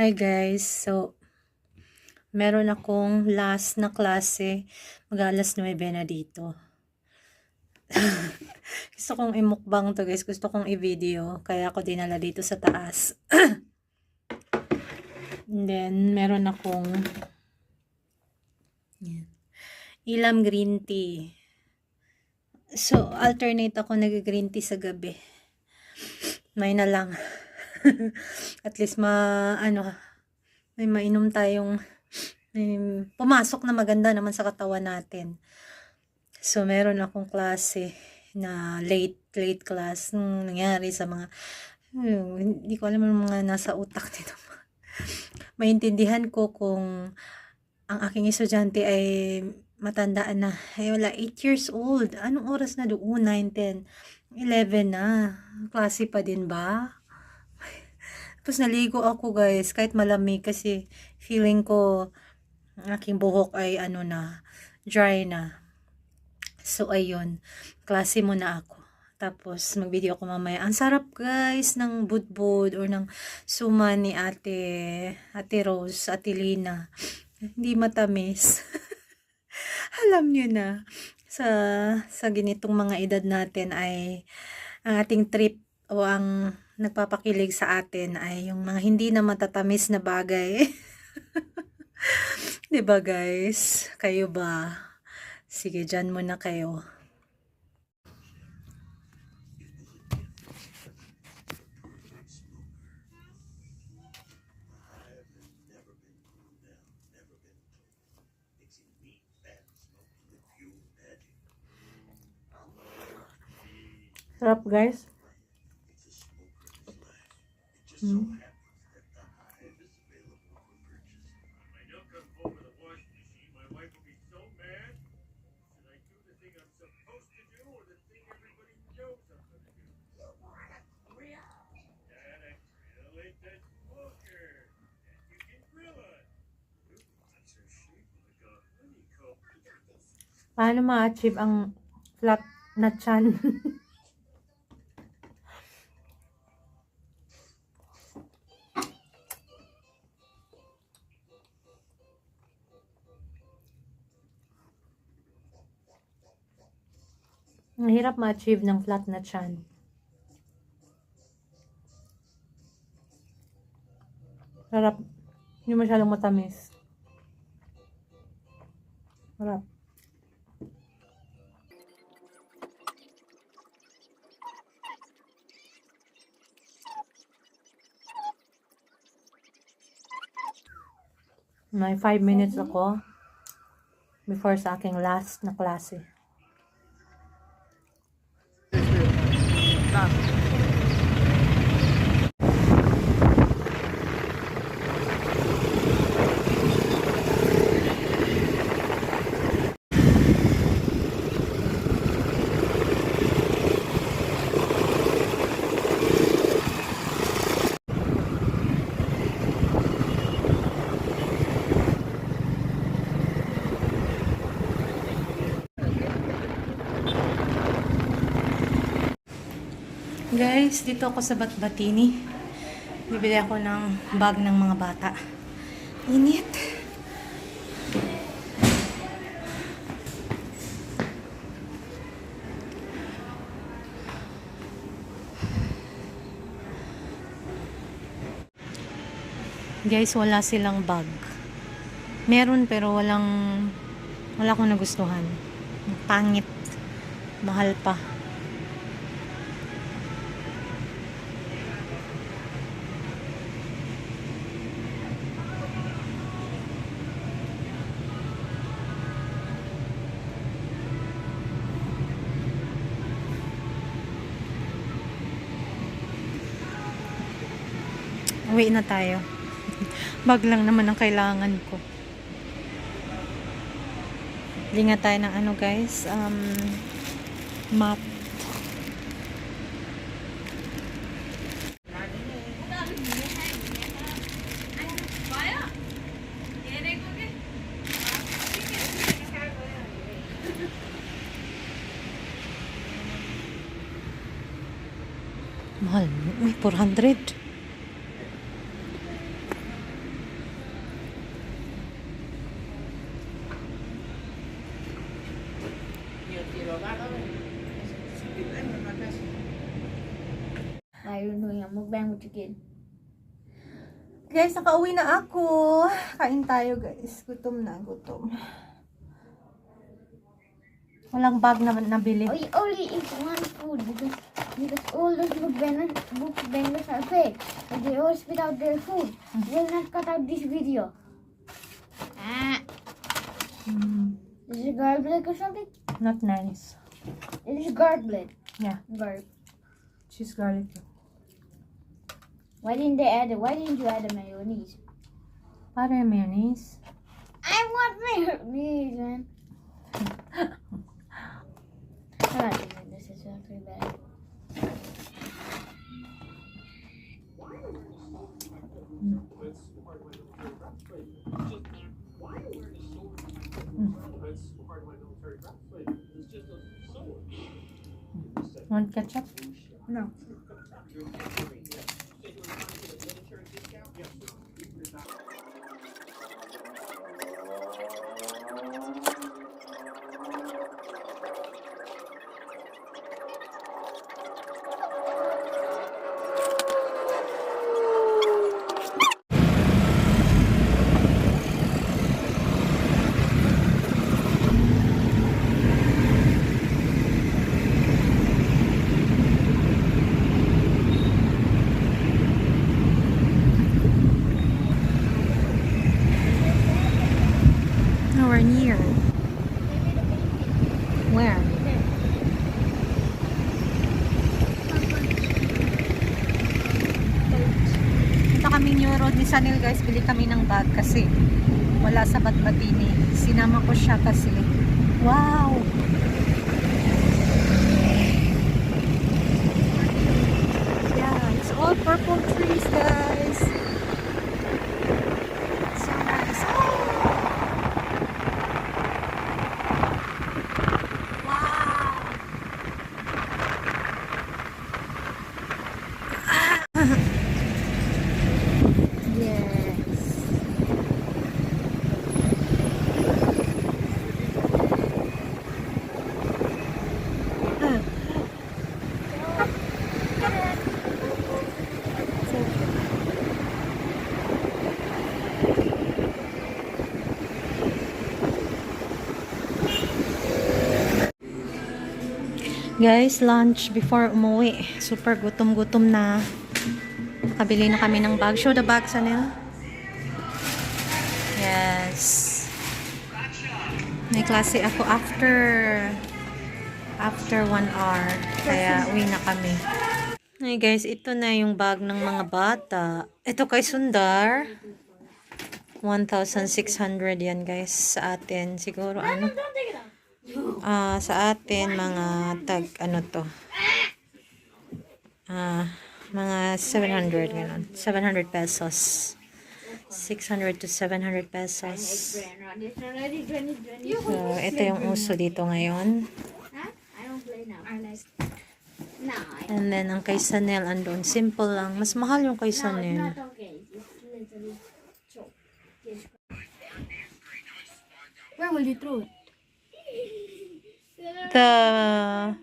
Hi guys, so meron akong last na klase, mag-alas 9 na dito. Gusto kong imukbang to guys, gusto kong i-video, kaya ako dinala dito sa taas. And then, meron akong ilam green tea. So, alternate ako nag-green tea sa gabi. May na lang. At least may mainom tayong pumasok na maganda naman sa katawan natin. So, meron akong klase na late class nung nangyari sa mga hindi ko alam ang mga nasa utak nito. Maintindihan ko kung ang aking estudyante ay matandaan na. Ay wala, 8 years old. Anong oras na doon? 9, 10, 11 na. Klase pa din ba? Tapos naligo ako guys, kahit malamig kasi feeling ko ang aking buhok ay dry na. So ayun, klase muna ako. Tapos mag-video ako mamaya. Ang sarap guys ng budbud or ng suman ni Ate Rose, Ate Lina. Hindi matamis. Alam niyo na, sa ganitong mga edad natin ay ang ating trip o ang nagpapakilig sa atin ay yung mga hindi na matatamis na bagay. 'Di ba guys? Kayo ba? Sige, dyan muna kayo. Sarap guys. Paano ma-achieve ang flat na chan? Mahirap ma-achieve ng flat na chan. Sarap. Hindi masyadong matamis. Sarap. May 5 minutes ako before sa aking last na klase. Guys, dito ako sa Batbatini. Bibili ako ng bag ng mga bata. Init. Guys, wala silang bag. Meron pero wala akong nagustuhan. Pangit. Mahal pa. Uwi na tayo. Bag lang naman ang kailangan ko. Bili nga tayo ng guys, mat. Mahal. Uy, 400. mukbang with your kid. Guys, nakauwi na ako. Kain tayo, guys. Gutom na, gutom. Walang bag na nabili. We only eat one food because all those mukbangers are fake. And they all spit out their food. Will not cut out this video. Is it garlic or something? Not nice. It is garlic. Yeah, Garlic. cheese garlic. Why didn't you add the mayonnaise? Para mayonnaise. I want mayonnaise, man. I'm not doing this. It's actually bad. Want ketchup? No. Nowhere near. Where? Ito kaming New Road ni Sanil, guys. Bili kami ng bag kasi wala sa Batbatini. Sinama ko siya kasi. Wow! Yeah, it's all purple trees, guys. So nice. Yes. Guys, lunch before umuwi. Super gutom-gutom na. Nakabili na kami ng bag. Show the bag, Sanil. Yes. May klase ako after 1 hour. Kaya uwi na kami. Hey guys, ito na yung bag ng mga bata. Ito kay Sundar. 1,600 yan guys sa atin. Siguro ano? Sa atin mga tag ano to. Mga 700 ganun. 700 pesos. 600 to 700 pesos. So, ito yung uso dito ngayon. And then, ang kay Sanel andun. Simple lang. Mas mahal yung kay Sanel. Where will you throw it? The